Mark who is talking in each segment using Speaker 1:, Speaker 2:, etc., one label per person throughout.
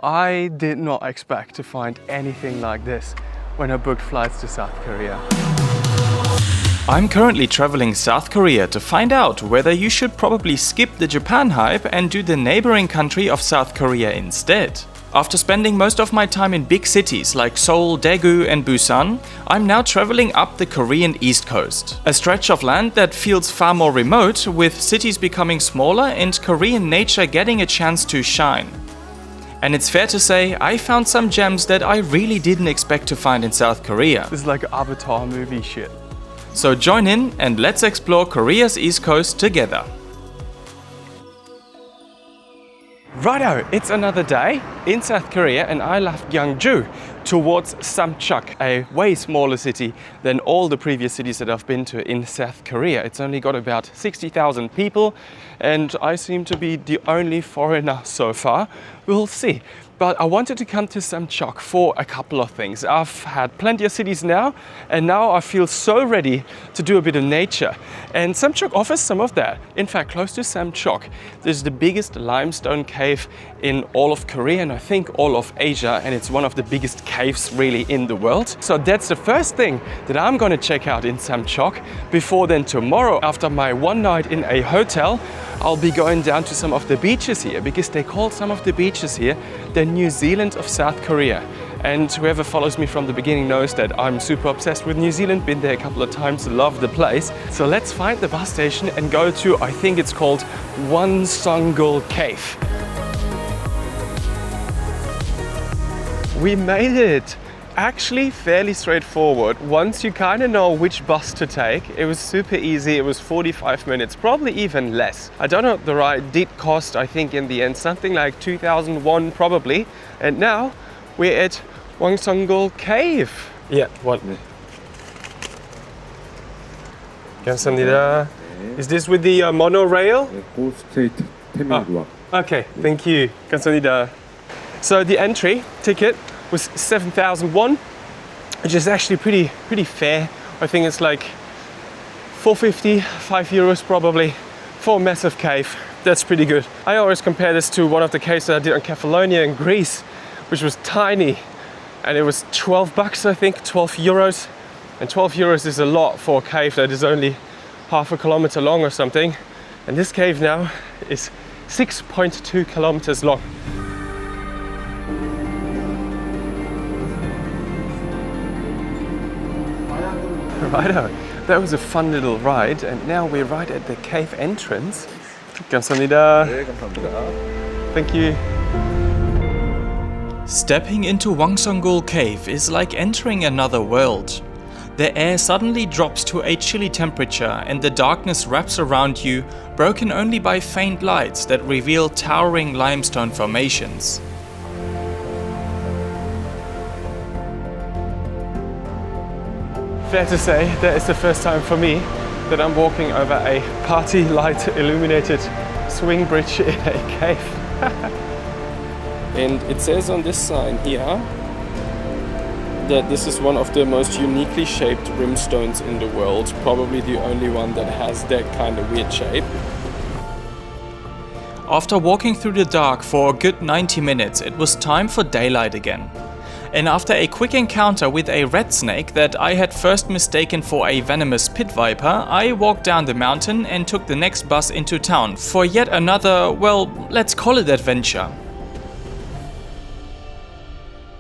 Speaker 1: I did not expect to find anything like this when I booked flights to South Korea.
Speaker 2: I'm currently traveling South Korea to find out whether you should probably skip the Japan hype and do the neighboring country of South Korea instead. After spending most of my time in big cities like Seoul, Daegu and Busan, I'm now traveling up the Korean East Coast. A stretch of land that feels far more remote, with cities becoming smaller and Korean nature getting a chance to shine. And it's fair to say, I found some gems that I really didn't expect to find in South Korea.
Speaker 1: This is like Avatar movie shit.
Speaker 2: So join in and let's explore Korea's East Coast together.
Speaker 1: Righto, it's another day in South Korea and I left Gyeongju towards Samcheok, a way smaller city than all the previous cities that I've been to in South Korea. It's only got about 60,000 people and I seem to be the only foreigner so far. We'll see. But I wanted to come to Samcheok for a couple of things. I've had plenty of cities now, and now I feel so ready to do a bit of nature. And Samcheok offers some of that. In fact, close to Samcheok, there's the biggest limestone cave in all of Korea, and I think all of Asia, and it's one of the biggest caves really in the world. So that's the first thing that I'm gonna check out in Samcheok. Before then, tomorrow, after my one night in a hotel, I'll be going down to some of the beaches here, because they call some of the beaches here the New Zealand of South Korea. And whoever follows me from the beginning knows that I'm super obsessed with New Zealand, been there a couple of times, love the place. So let's find the bus station and go to, I think it's called Untouched Cave. We made it! Actually fairly straightforward. Once you kind of know which bus to take, it was super easy. It was 45 minutes, probably even less. I don't know what the ride did cost, I think in the end, something like 2,000 won probably. And now we're at Untouched Cave. Yeah, what? 감사합니다. Is this with the monorail?
Speaker 3: Go straight 10 minute walk.
Speaker 1: Okay, thank you. 감사합니다. So the entry ticket was 7,000 won, which is actually pretty fair. I think it's like 4.50, 5 euros probably for a massive cave. That's pretty good. I always compare this to one of the caves that I did on Kefalonia in Greece, which was tiny, and it was 12 bucks, I think, 12 euros. And 12 euros is a lot for a cave that is only half a kilometer long or something. And this cave now is 6.2 kilometers long. Righto, that was a fun little ride, and now we're right at the cave entrance. 감사합니다.
Speaker 3: 네, 감사합니다.
Speaker 1: Thank you.
Speaker 2: Stepping into Untouched Cave is like entering another world. The air suddenly drops to a chilly temperature and the darkness wraps around you, broken only by faint lights that reveal towering limestone formations.
Speaker 1: Fair to say that it's the first time for me that I'm walking over a party light illuminated swing bridge in a cave. And it says on this sign here that this is one of the most uniquely shaped rimstones in the world, probably the only one that has that kind of weird shape.
Speaker 2: After walking through the dark for a good 90 minutes, it was time for daylight again. And after a quick encounter with a red snake that I had first mistaken for a venomous pit viper, I walked down the mountain and took the next bus into town for yet another, well, let's call it adventure.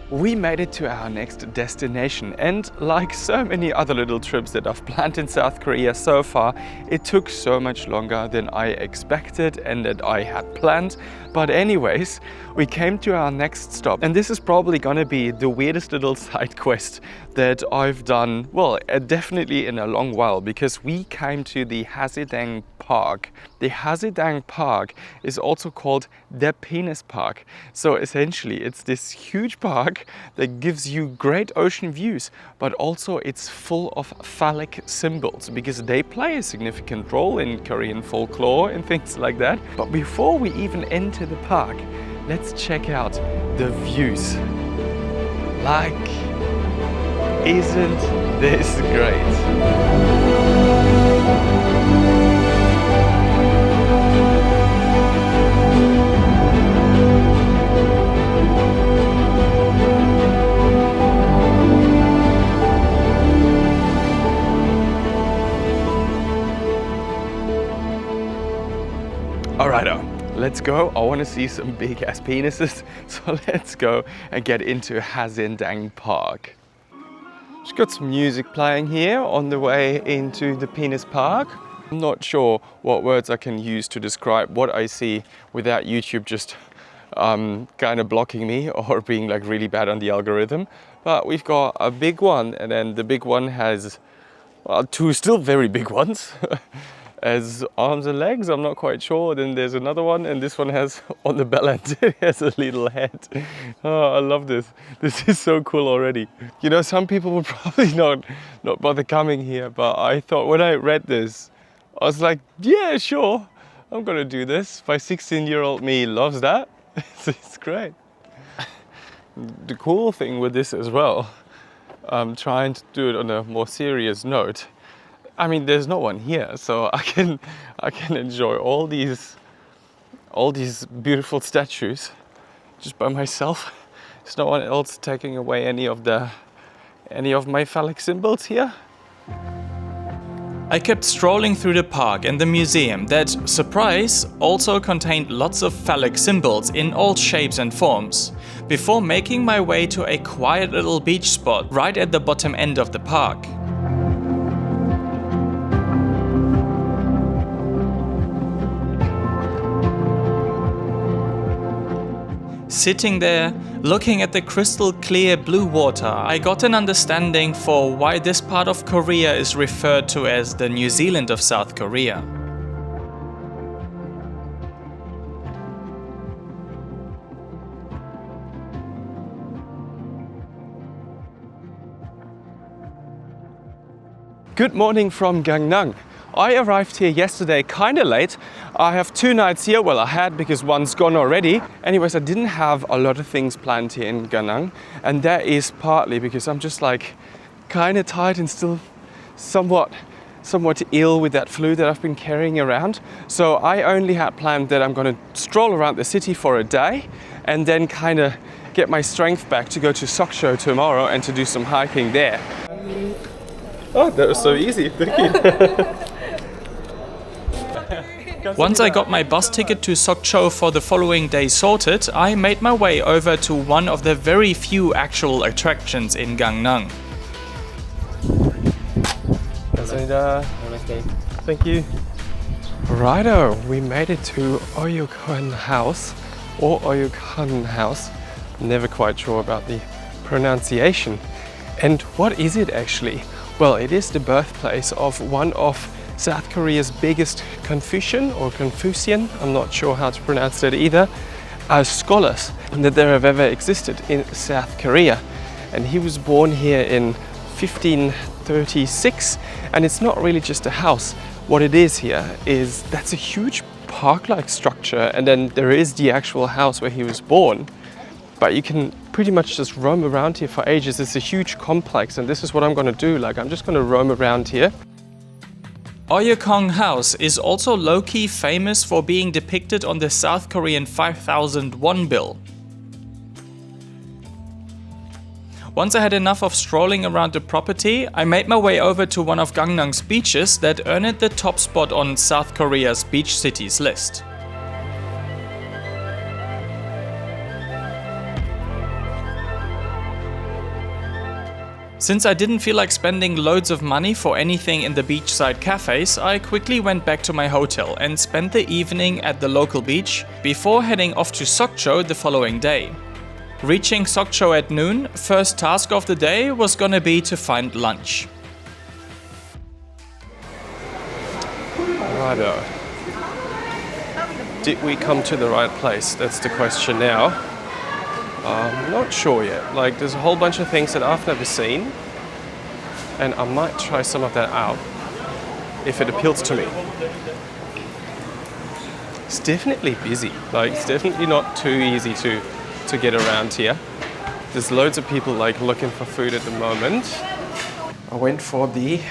Speaker 1: We made it to our next destination, and like so many other little trips that I've planned in South Korea so far, it took so much longer than I expected and that I had planned. But anyways, we came to our next stop, and this is probably gonna be the weirdest little side quest that I've done, well, definitely in a long while, because we came to the Hasidang Park. The Hasidang Park is also called the Penis Park. So essentially it's this huge park that gives you great ocean views, but also it's full of phallic symbols because they play a significant role in Korean folklore and things like that. But before we even enter the park, let's check out the views. Like, isn't this great? let's go. I want to see some big ass penises. So let's go and get into Hazindang Park. Just got some music playing here on the way into the penis park. I'm not sure what words I can use to describe what I see without YouTube just kind of blocking me or being like really bad on the algorithm. But we've got a big one, and then the big one has two still very big ones as arms and legs. I'm not quite sure. Then there's another one, and this one has on the bell end it has a little head. Oh, I love this. This is so cool already. You know, some people would probably not bother coming here, but I thought when I read this, I was like, yeah, sure, I'm gonna do this. My 16-year-old me loves that. It's great. The cool thing with this as well, I'm trying to do it on a more serious note. I mean, there's no one here, so I can enjoy all these beautiful statues just by myself. There's no one else taking away any of my phallic symbols here.
Speaker 2: I kept strolling through the park and the museum that, surprise, also contained lots of phallic symbols in all shapes and forms, before making my way to a quiet little beach spot right at the bottom end of the park. Sitting there, looking at the crystal clear blue water, I got an understanding for why this part of Korea is referred to as the New Zealand of South Korea.
Speaker 1: Good morning from Gangnam. I arrived here yesterday kind of late. I have 2 nights here. Well, I had because one's gone already. Anyways, I didn't have a lot of things planned here in Gangnam, and that is partly because I'm just like kind of tired and still somewhat ill with that flu that I've been carrying around. So I only had planned that I'm going to stroll around the city for a day and then kind of get my strength back to go to Sokcho tomorrow and to do some hiking there. Oh, that was so easy. Thank you.
Speaker 2: Once I got my bus ticket to Sokcho for the following day sorted, I made my way over to one of the very few actual attractions in Gangnam.
Speaker 1: Thank you. Righto, we made it to Oyukhan House or Oyukhan House. Never quite sure about the pronunciation. And what is it actually? Well, it is the birthplace of one of South Korea's biggest Confucian, I'm not sure how to pronounce that either, scholars that there have ever existed in South Korea. And he was born here in 1536, and it's not really just a house. What it is here is that's a huge park-like structure, and then there is the actual house where he was born. But you can pretty much just roam around here for ages. It's a huge complex, and this is what I'm going to do. Like, I'm just going to roam around here.
Speaker 2: Oyukhan House is also low-key famous for being depicted on the South Korean 5001 bill. Once I had enough of strolling around the property, I made my way over to one of Gangnam's beaches that earned the top spot on South Korea's beach cities list. Since I didn't feel like spending loads of money for anything in the beachside cafes, I quickly went back to my hotel and spent the evening at the local beach before heading off to Sokcho the following day. Reaching Sokcho at noon, first task of the day was gonna be to find lunch.
Speaker 1: Righto. Did we come to the right place? That's the question now. I'm not sure yet. Like, there's a whole bunch of things that I've never seen, and I might try some of that out if it appeals to me. It's definitely busy. Like, it's definitely not too easy to get around here. There's loads of people like looking for food at the moment. I went for the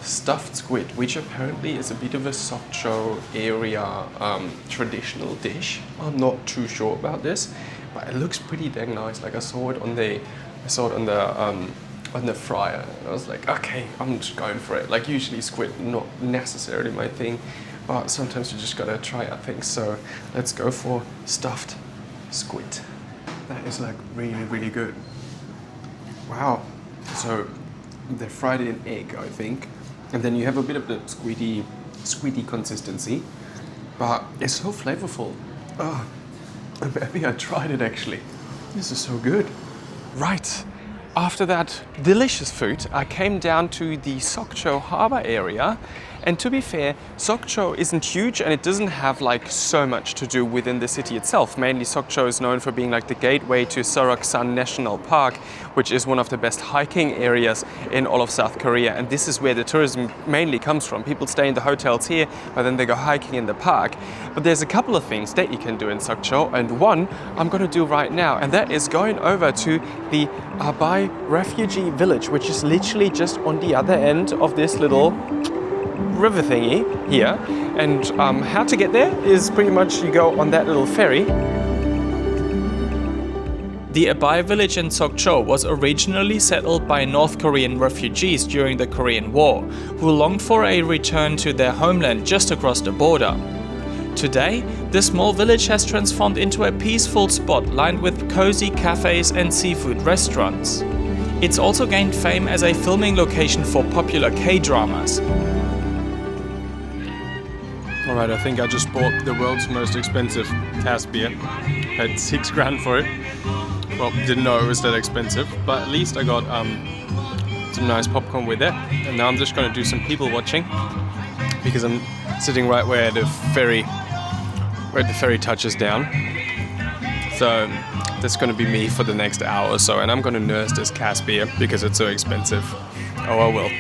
Speaker 1: stuffed squid, which apparently is a bit of a Sokcho area traditional dish. I'm not too sure about this, but it looks pretty dang nice. Like, I saw it on the fryer, and I was like, okay, I'm just going for it. Like, usually squid not necessarily my thing, but sometimes you just gotta try out things. So let's go for stuffed squid. That is like really, really good. Wow. So they're fried in egg, I think. And then you have a bit of the squiddy consistency, but it's so flavorful. Oh, I'm happy I tried it actually. This is so good. Right. After that delicious food, I came down to the Sokcho harbor area. And to be fair, Sokcho isn't huge and it doesn't have like so much to do within the city itself. Mainly Sokcho is known for being like the gateway to Seoul National Park, which is one of the best hiking areas in all of South Korea. And this is where the tourism mainly comes from. People stay in the hotels here, but then they go hiking in the park. But there's a couple of things that you can do in Sokcho, and one I'm gonna do right now, and that is going over to the Abai refugee village, which is literally just on the other end of this little river thingy here. And how to get there is pretty much you go on that little ferry.
Speaker 2: The Abai village in Sokcho was originally settled by North Korean refugees during the Korean War, who longed for a return to their homeland just across the border. Today, this small village has transformed into a peaceful spot lined with cozy cafes and seafood restaurants. It's also gained fame as a filming location for popular K-dramas.
Speaker 1: Alright, I think I just bought the world's most expensive Cass beer. Paid 6 grand for it. Well, didn't know it was that expensive, but at least I got some nice popcorn with it. And now I'm just gonna do some people watching because I'm sitting right where the ferry touches down. So that's gonna be me for the next hour or so, and I'm gonna nurse this Cass beer because it's so expensive. Oh, I will.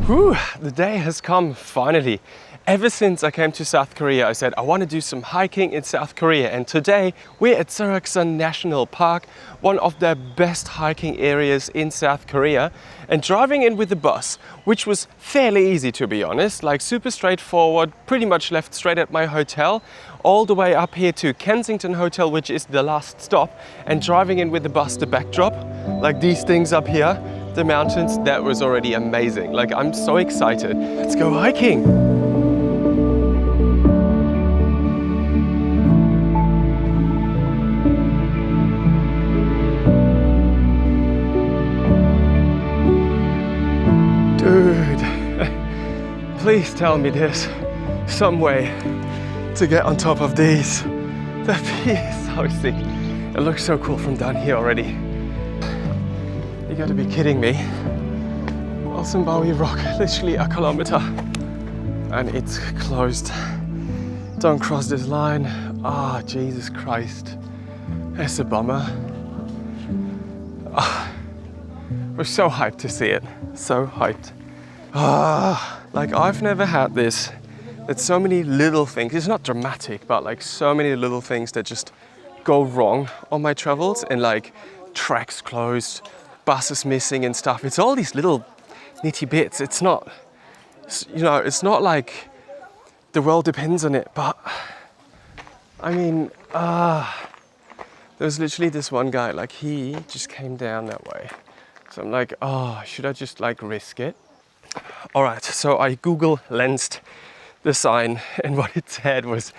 Speaker 1: Whew, the day has come finally. Ever since I came to South Korea, I said I want to do some hiking in South Korea, and today we're at Seoul National Park, one of the best hiking areas in South Korea, and driving in with the bus, which was fairly easy to be honest, like super straightforward, pretty much left straight at my hotel, all the way up here to Kensington Hotel, which is the last stop, and driving in with the bus, the backdrop, like these things up here, the mountains, that was already amazing. Like, I'm so excited. Let's go hiking. Dude, please tell me there's some way to get on top of these. The view is so sick. It looks so cool from down here already. You gotta be kidding me. Olsenbawi Rock, literally a kilometer. And it's closed. Don't cross this line. Ah, Jesus Christ. That's a bummer. We're so hyped to see it. So hyped. Like, I've never had this. There's so many little things. It's not dramatic, but like so many little things that just go wrong on my travels, and like tracks closed, buses missing and stuff. It's all these little nitty bits. It's not, you know, it's not like the world depends on it, but I mean, there was literally this one guy, like he just came down that way. So I'm like, oh, should I just like risk it? All right, so I Google lensed the sign, and what it said was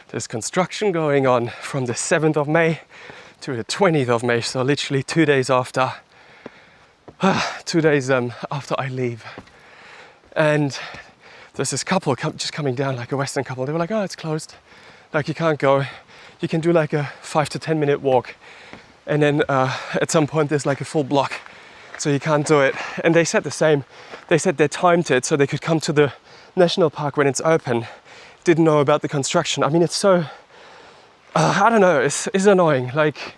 Speaker 1: there's construction going on from the 7th of May to the 20th of May. So literally 2 days after, 2 days after I leave. And there's this couple just coming down, like a Western couple. They were like, oh, it's closed. Like, you can't go. You can do like a 5 to 10 minute walk. And then at some point there's like a full block. So you can't do it. And they said the same. They said they timed it so they could come to the national park when it's open. Didn't know about the construction. I mean, it's so, I don't know, it's annoying. Like,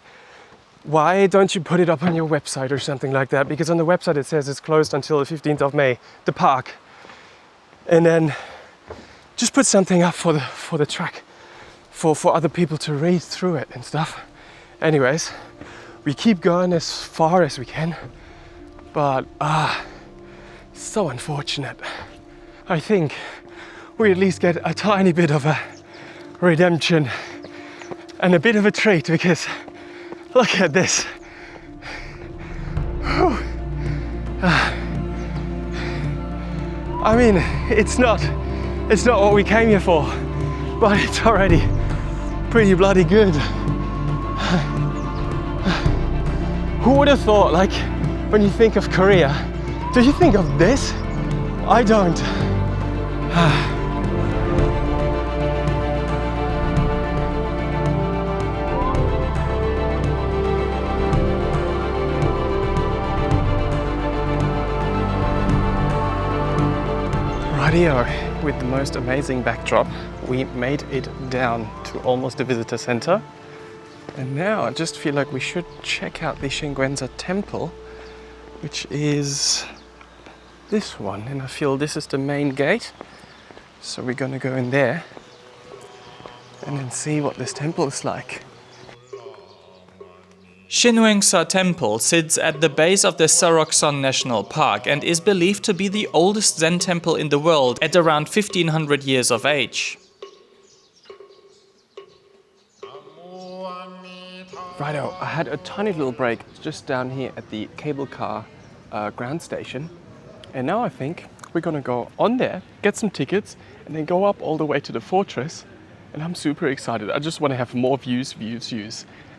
Speaker 1: why don't you put it up on your website or something like that? Because on the website it says it's closed until the 15th of May, the park. And then just put something up for the track, for other people to read through it and stuff. Anyways, we keep going as far as we can, but so unfortunate. I think we at least get a tiny bit of a redemption and a bit of a treat, because look at this. I mean, it's not what we came here for, but it's already pretty bloody good. Who would have thought, like, when you think of Korea, do you think of this? I don't. Radio with the most amazing backdrop. We made it down to almost the visitor center. And now I just feel like we should check out the Shingwenza temple, which is this one. And I feel this is the main gate. So we're gonna go in there and then see what this temple is like.
Speaker 2: Shingwenza Temple sits at the base of the Seoul National Park and is believed to be the oldest Zen temple in the world at around 1500 years of age.
Speaker 1: Righto, I had a tiny little break just down here at the cable car ground station. And now I think we're gonna go on there, get some tickets, and then go up all the way to the fortress. And I'm super excited. I just want to have more views.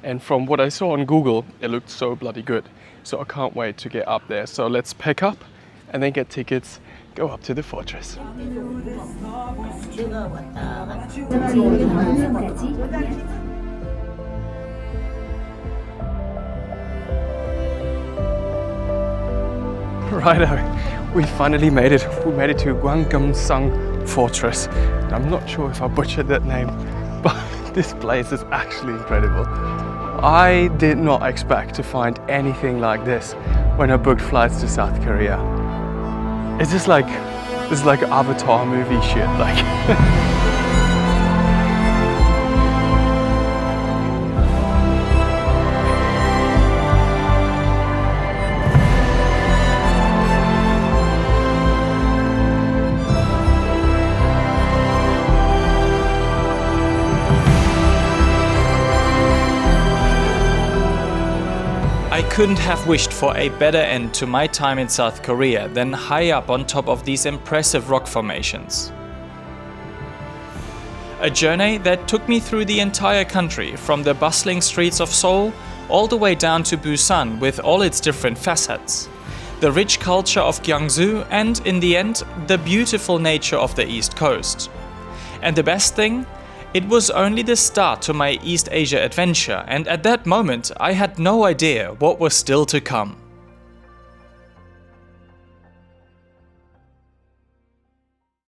Speaker 1: And from what I saw on Google, it looked so bloody good. So I can't wait to get up there. So let's pack up and then get tickets, go up to the fortress. Righto, we finally made it. We made it to Gwanggyeomsang Fortress. And I'm not sure if I butchered that name, but this place is actually incredible. I did not expect to find anything like this when I booked flights to South Korea. It's just like, this is like an Avatar movie shit, like.
Speaker 2: I couldn't have wished for a better end to my time in South Korea than high up on top of these impressive rock formations. A journey that took me through the entire country, from the bustling streets of Seoul all the way down to Busan with all its different facets, the rich culture of Gyeongsu, and in the end, the beautiful nature of the East Coast. And the best thing? It was only the start to my East Asia adventure, and at that moment I had no idea what was still to come.